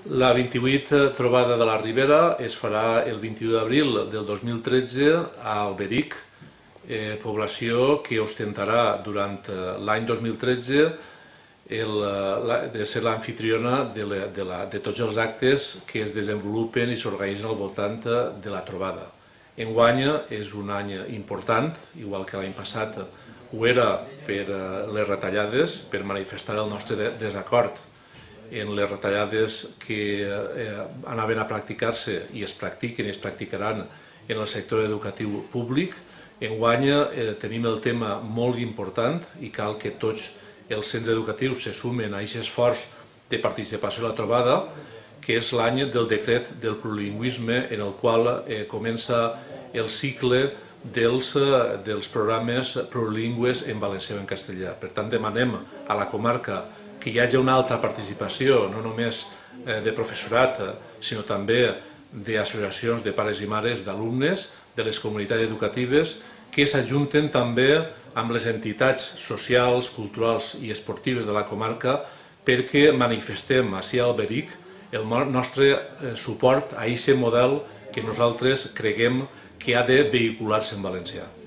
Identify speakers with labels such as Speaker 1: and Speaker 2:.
Speaker 1: La 28 trobada de la Ribera es farà el 21 d'abril del 2013 a Alberic, població que ostentarà durant l'any 2013 de ser l'amfitriona de tots els actes que es desenvolupen i s'organitzen al voltant de la trobada. Enguany és un any important, igual que l'any passat ho era per les retallades, per manifestar el nostre desacord en les retallades que anaven a practicar-se i es practiquen i es practicaran en el sector educatiu públic. Enguany tenim el tema molt important i cal que tots els centres educatius se sumen a aquest esforç de participació a la trobada, que és l'any del decret del plurilingüisme, en el qual comença el cicle dels programes plurilingües en valencià o en castellà. Per tant, demanem a la comarca que hi hagi una altra participació, no només de professorat, sinó també d'associacions de pares i mares, d'alumnes, de les comunitats educatives, que s'ajunten també amb les entitats socials, culturals i esportives de la comarca perquè manifestem ací a Alberic el nostre suport a aquest model que nosaltres creguem que ha de vehicular-se en valencià.